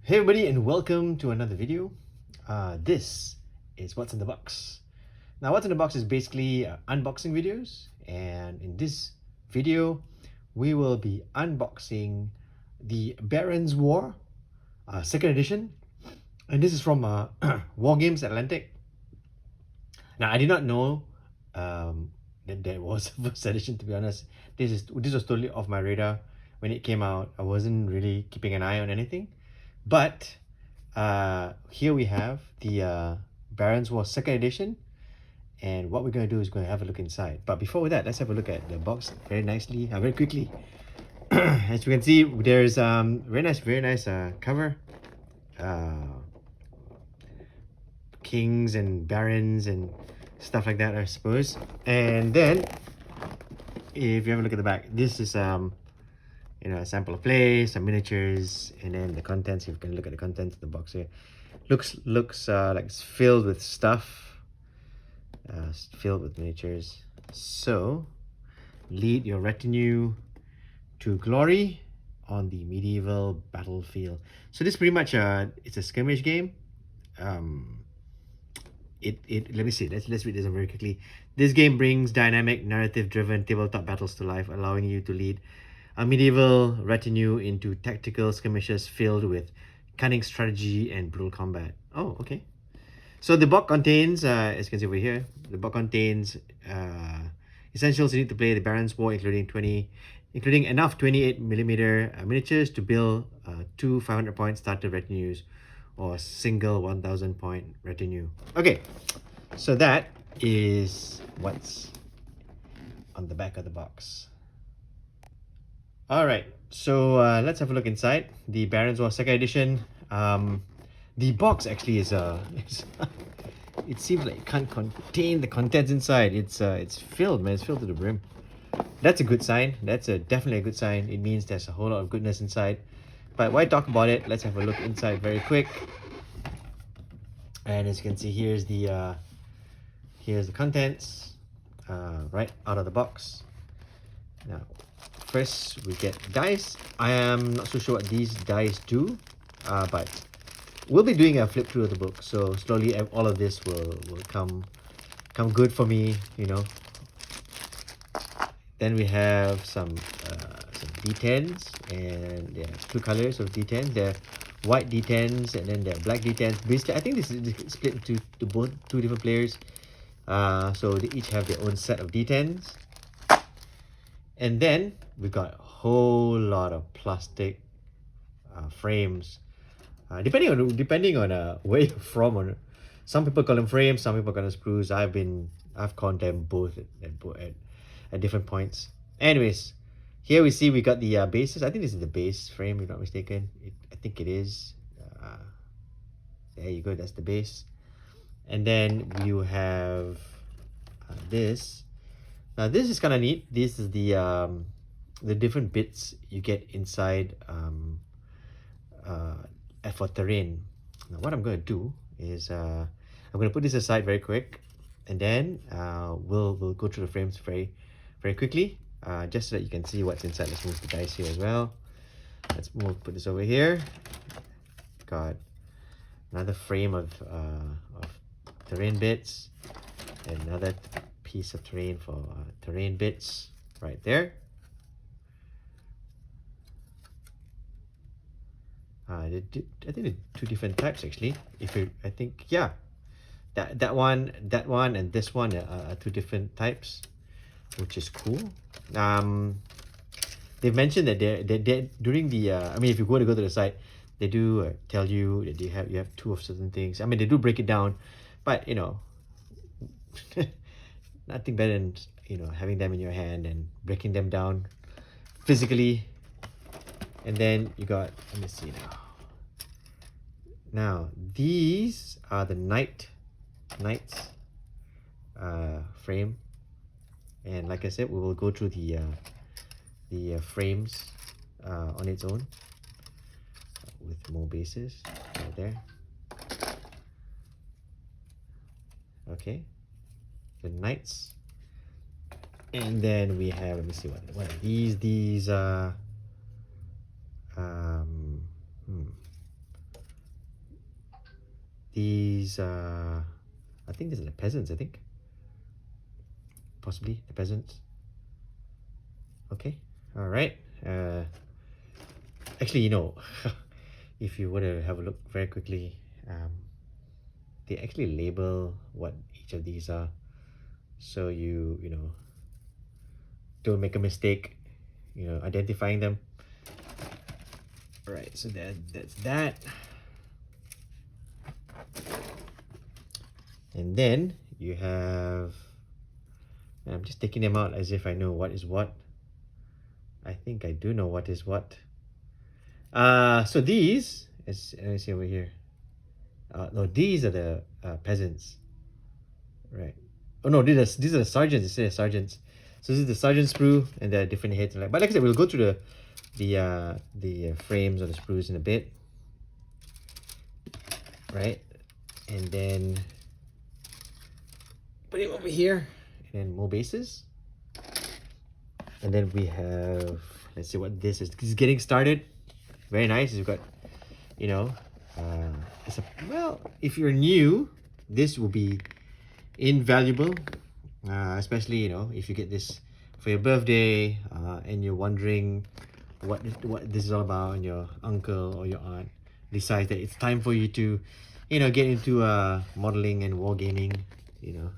Hey everybody, and welcome to another video. This is What's in the Box. Now, What's in the Box is basically unboxing videos, and in this video we will be unboxing the Baron's War 2nd edition, and this is from Wargames Atlantic. Now, I did not know that there was a first edition, to be honest. This was totally off my radar when it came out. I wasn't really keeping an eye on anything. But here we have the Baron's War 2nd edition, and what we're going to do is going to have a look inside. But before that, let's have a look at the box very nicely, very quickly. As you can see, there's very nice cover. Kings and barons and stuff like that, I suppose. And then, if you have a look at the back, this is a sample of play, some miniatures, and then the contents. You can look at the contents of the box here. Looks like it's filled with stuff, filled with miniatures. So, lead your retinue to glory on the medieval battlefield. So this is pretty much it's a skirmish game. Let me see. Let's read this very quickly. This game brings dynamic, narrative-driven tabletop battles to life, allowing you to lead a medieval retinue into tactical skirmishes filled with cunning strategy and brutal combat. Oh, okay. So the box contains, as you can see over here, the box contains essentials you need to play the Baron's War, including enough 28mm miniatures to build 2 500-point starter retinues or a single 1,000-point retinue. Okay, so that is what's on the back of the box. Alright, so let's have a look inside the Baron's War 2nd edition. The box actually is it seems like it can't contain the contents inside. It's filled, man. It's filled to the brim. That's a good sign. That's definitely a good sign. It means there's a whole lot of goodness inside. But why talk about it? Let's have a look inside very quick. And as you can see, here's the contents right out of the box. Now, first we get dice. I am not so sure what these dice do, but we'll be doing a flip through of the book. So slowly, all of this will come good for me, you know. Then we have some D10s, and there are 2 colors of D10s. There are white D10s, and then there are black D10s. Basically, I think this is split into two different players. So they each have their own set of D10s. And then we got a whole lot of plastic frames. Depending on where you're from, on some people call them frames, some people call them screws. I've called them both at different points. Anyways, here we got the bases. I think this is the base frame, if I'm not mistaken. I think it is. There you go. That's the base. And then you have this. Now this is kind of neat. This is the different bits you get inside for terrain. Now what I'm going to do is I'm going to put this aside very quick, and then we'll go through the frames very quickly, just so that you can see what's inside. Let's move the dice here as well. Let's put this over here. Got another frame of terrain bits, and another piece of terrain for terrain bits right there. I think there are 2 different types actually. I think that one and this one are 2 different types, which is cool. They've mentioned that they during the I mean, if you go to the site, they do tell you that you have 2 of certain things. I mean, they do break it down, but you know, nothing better than having them in your hand and breaking them down physically. And then you got, let me see now. Now these are the knights frame, and like I said, we will go through the frames on its own with more bases right there. Okay, the knights. And then we have, let me see, what are these? These these I think these are the peasants, I think. Possibly the peasants. Okay. All right. Actually, you know, if you were to have a look very quickly, they actually label what each of these are, so you know, don't make a mistake, you know, identifying them. All right. So that's that. And then you have, I'm just taking them out as if I know what is what. I think I do know what is what. So these, let me see over here. No, these are the peasants, right? Oh no, these are the sergeants. It says sergeants. So this is the sergeant sprue, and there are different heads. But like I said, we'll go through the frames or the sprues in a bit, right? And then put him over here, and then more bases. And then we have, let's see what this is. This is getting started. Very nice. You've got, you know, it's a, well, if you're new, this will be invaluable, especially, you know, if you get this for your birthday, and you're wondering what this is all about, and your uncle or your aunt decides that it's time for you to, you know, get into modeling and wargaming, you know,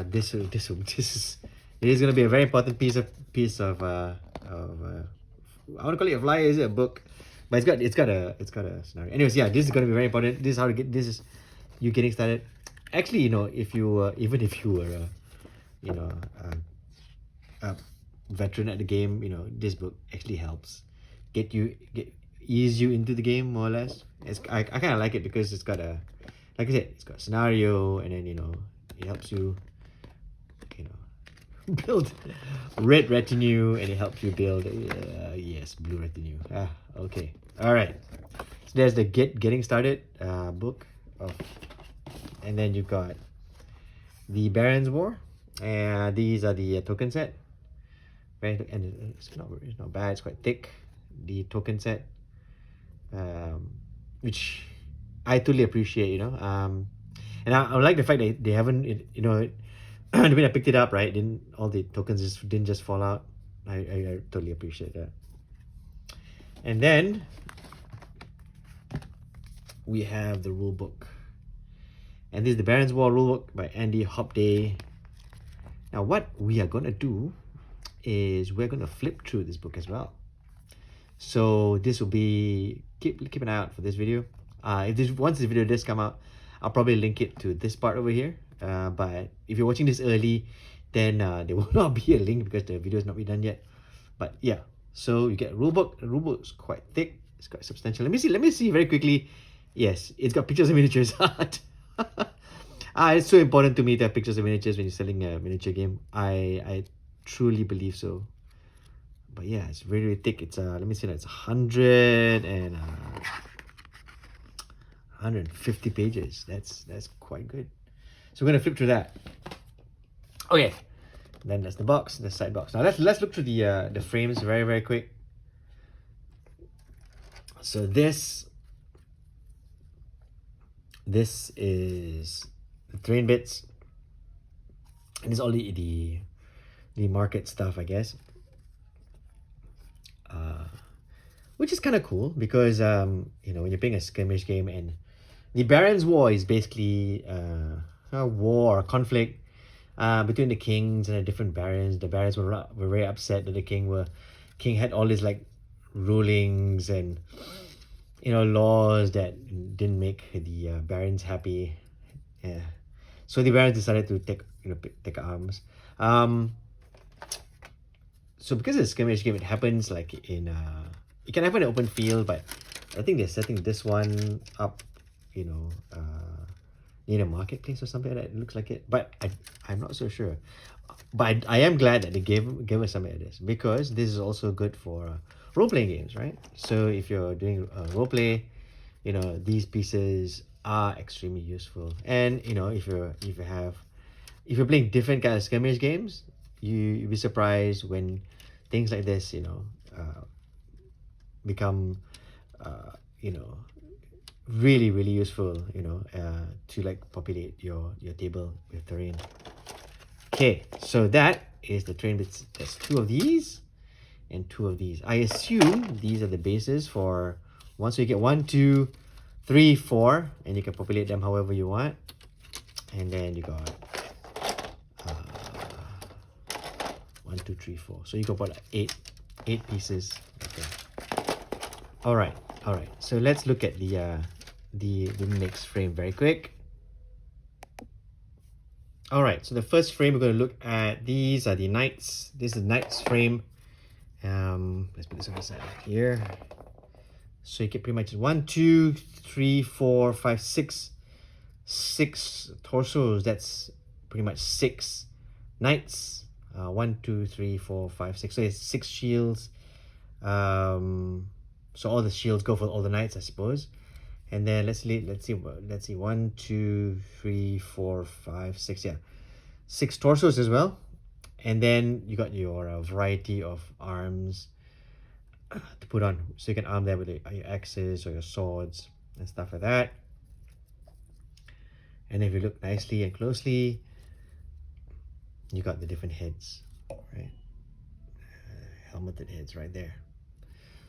this is going to be a very important piece of I want to call it a flyer. Is it a book? But it's got a scenario. Anyways, yeah, this is going to be very important. This is how to get. This is you getting started. Actually, you know, if you even if you were you know, a veteran at the game, you know, this book actually helps ease you into the game more or less. I kind of like it because it's got a, like I said, it's got a scenario, and then, you know, it helps you, you know, build red retinue, and it helps you build yes, blue retinue. Okay, all right. So there's the getting started book of, and then you've got the Baron's War, and these are the token set. Very, and it's not bad. It's quite thick. The token set, which I totally appreciate. You know, and I like the fact that they haven't, you know, the way I picked it up, right? Didn't all the tokens didn't just fall out. I totally appreciate that. And then we have the rule book, and this is the Baron's War rulebook by Andy Hopday. Now, what we are gonna do is we're gonna flip through this book as well. So this will be, keep an eye out for this video. Once this video does come out, I'll probably link it to this part over here. But if you're watching this early, then there will not be a link because the video is not be done yet. But yeah, so you get a rulebook. The rulebook is quite thick. It's quite substantial. Let me see very quickly. Yes, it's got pictures and miniatures. It's so important to me to have pictures and miniatures when you're selling a miniature game. I truly believe so. But yeah, it's very, very thick. It's let me see that, it's 150 pages. That's quite good. So we're gonna flip through that. Okay, then that's the box, the side box. Now let's look through the frames very, very quick. So this is the terrain bits, and it's all the market stuff, I guess. Which is kind of cool because you know, when you're playing a skirmish game, and the Baron's War is basically a war, a conflict between the kings and the different barons. The barons were very upset that the king had all these like rulings and, you know, laws that didn't make the barons happy. Yeah, so the barons decided to take arms. So because it's a skirmish game, it happens like in it can happen in open field, but I think they're setting this one up, you know, in a marketplace or something like that. It looks like it, but I'm not so sure. But I am glad that they gave us something like this, because this is also good for role-playing games, right? So if you're doing role-play, you know, these pieces are extremely useful. And you know, if you're playing different kind of skirmish games, you'll be surprised when things like this, you know, become you know, really really useful, to like populate your table with terrain. Okay, so that is the terrain. There's two of these and two of these. I assume these are the bases for one. So you get 1, 2, 3, 4, and you can populate them however you want. And then you got 1, 2, 3, 4. So you got about eight pieces. Okay. All right. So let's look at the next frame very quick. All right. So the first frame we're going to look at, these are the knights. This is the knights frame. Let's put this on the side here. So you get pretty much 1, 2, 3, 4, 5, 6 torsos. That's pretty much 6 knights. 1, 2, 3, 4, 5, 6. So it's 6 shields. So all the shields go for all the knights, I suppose. And then let's see 1, 2, 3, 4, 5, 6. Yeah, 6 torsos as well. And then you got your variety of arms to put on, so you can arm them with your axes or your swords and stuff like that. And if you look nicely and closely, you got the different heads, right? Helmeted heads right there.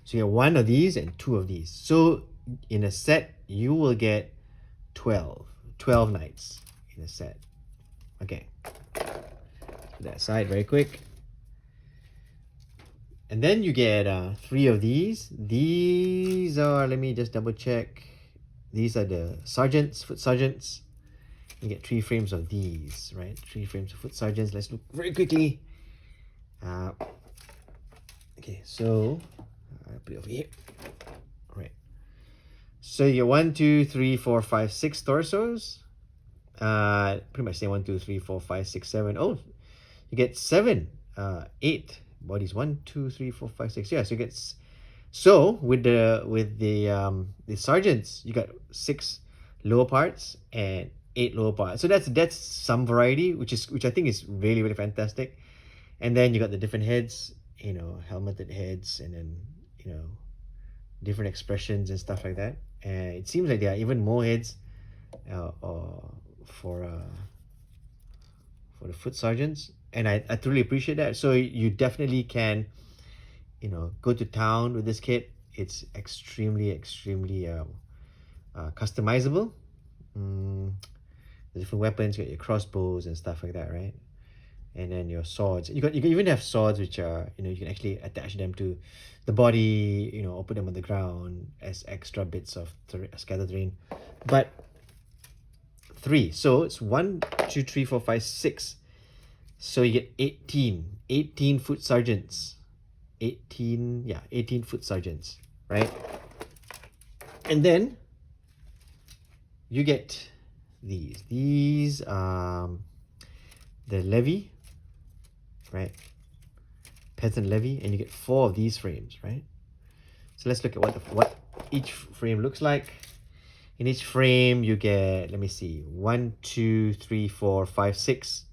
So you have 1 of these and 2 of these. So in a set, you will get 12 knights in a set. Okay, put that aside very quick. And then you get 3 of these. These are, let me just double check. These are the sergeants, foot sergeants. You get 3 frames of these, right? 3 frames of foot sergeants. Let's look very quickly. Okay, so I'll put it over here. All right. So you get 1, 2, 3, 4, 5, 6 torsos. Pretty much say 1, 2, 3, 4, 5, 6, 7. Oh, you get 8 bodies. 1, 2, 3, 4, 5, 6. Yeah, so you get. So with the sergeants, you got 6 lower parts and 8 lower parts. So that's some variety, which I think is really really fantastic. And then you got the different heads, helmeted heads, and then different expressions and stuff like that. And it seems like there are even more heads for the foot sergeants, and I truly appreciate that. So you definitely can go to town with this kit. It's extremely customizable. The different weapons, you got your crossbows and stuff like that, right? And then your swords. You can even have swords which are you can actually attach them to the body, or put them on the ground as extra bits of scattered terrain. But 3, so it's 1, 2, 3, 4, 5, 6. So you get 18 foot sergeants. 18 foot sergeants, right? And then you get these the levy, right? Peasant levy, and you get 4 of these frames, right? So let's look at what each frame looks like. In each frame you get, let me see, 1, 2, 3, 4, 5, 6.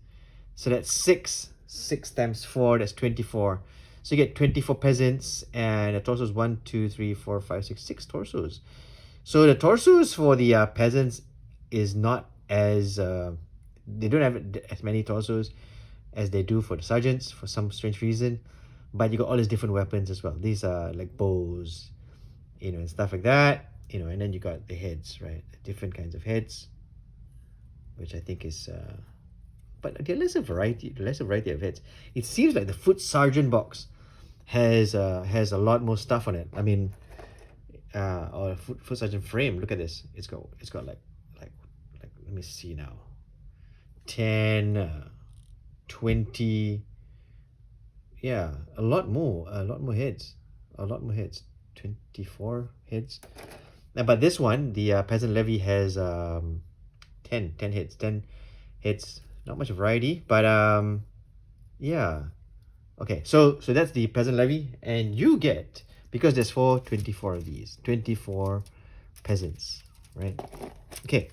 So that's 6 times 4, that's 24. So you get 24 peasants, and the torsos 1, 2, 3, 4, 5, 6 torsos. So the torsos for the peasants is not as they don't have as many torsos as they do for the sergeants for some strange reason. But you got all these different weapons as well. These are like bows, and stuff like that. And then you got the heads, right? Different kinds of heads, which I think is but there's less a variety of heads. It seems like the foot sergeant box has a lot more stuff on it. I mean, or foot sergeant frame. Look at this. It's got like let me see now. 10, 20. Yeah, a lot more heads. 24 heads. But this one, the peasant levy has 10 heads. 10 heads. Not much variety, but yeah. Okay, so that's the peasant levy, and you get, because there's 24 of these, 24 peasants, right? Okay.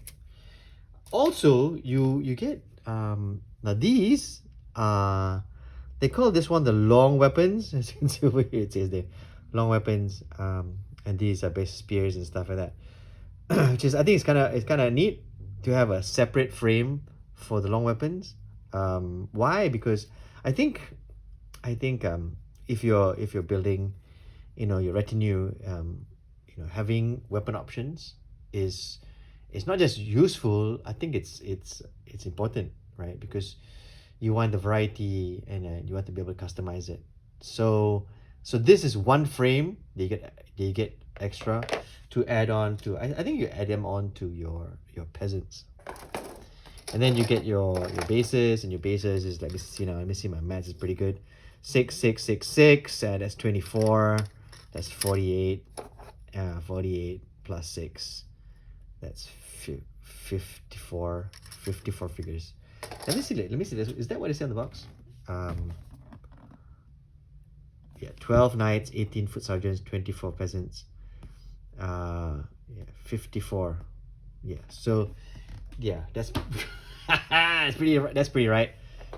Also, you get now these they call this one the long weapons. As you can see over here, it says the long weapons, and these are basic spears and stuff like that. which is, I think it's kind of neat to have a separate frame for the long weapons. Why? Because I think if you're building, your retinue, having weapon options is not just useful. I think it's important, right? Because you want the variety, and you want to be able to customize it. So this is one frame that you get extra to add on to. I think you add them on to your peasants, and then you get your bases, and your bases is like, let me see, my maths is pretty good. 6 6 6 6, and that's 24. That's 48. 48 plus 6, that's 54 figures. Let me see this. Is that what it said on the box? Yeah, 12 knights, 18 foot sergeants, 24 peasants, yeah, 54. Yeah, so yeah, that's that's pretty right.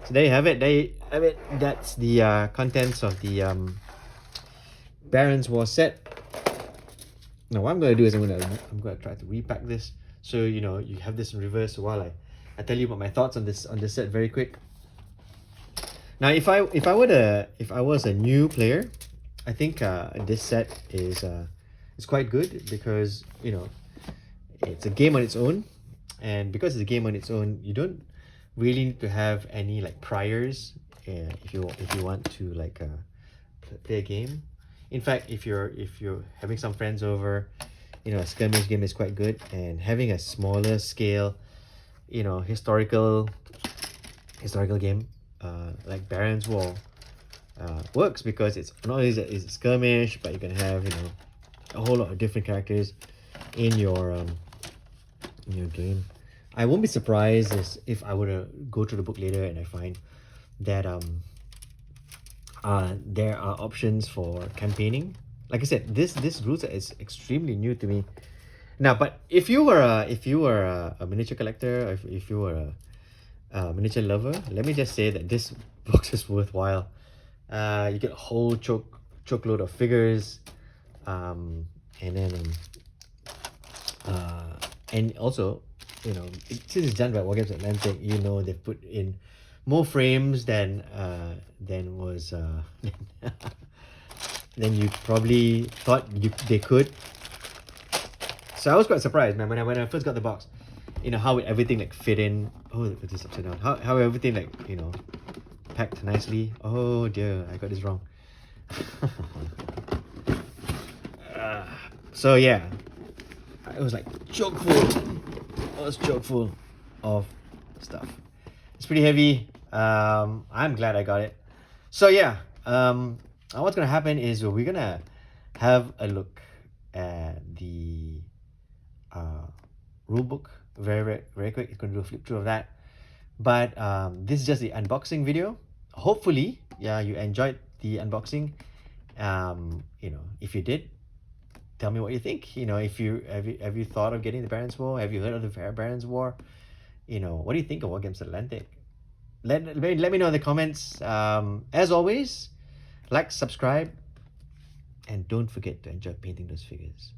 So there you have it. That's the contents of the Baron's War set. Now what I'm gonna do is I'm gonna try to repack this, so you have this in reverse while I tell you about my thoughts on this set very quick. Now if I was a new player, I think this set is quite good, because it's a game on its own, and because it's a game on its own, you don't really need to have any like priors if you want to like play a game. In fact, if you're having some friends over, a skirmish game is quite good, and having a smaller scale, historical game like Baron's War works, because it's not only is a skirmish, but you can have a whole lot of different characters in your game. I won't be surprised if I were to go through the book later and I find that there are options for campaigning. Like I said, this rule set is extremely new to me. Now, but if you were a miniature collector, if you were a miniature lover, let me just say that this box is worthwhile. You get a whole chokeload of figures, and then and also, since it's done by Wargames Atlantic, they put in more frames than was than you probably thought they could. So I was quite surprised, man, when I first got the box. How everything like fit in. Oh, put this upside down. How everything like packed nicely. Oh dear, I got this wrong. So yeah, it was like chock full. It was chock full of stuff. It's pretty heavy. I'm glad I got it. So yeah, what's gonna happen is we're gonna have a look at the rule book very quick. It's gonna do a flip through of that. But this is just the unboxing video. Hopefully, yeah, you enjoyed the unboxing. If you did, tell me what you think. If you have you thought of getting the Baron's War? Have you heard of the Baron's War? What do you think of Wargames Atlantic? Let me know in the comments. As always, like, subscribe, and don't forget to enjoy painting those figures.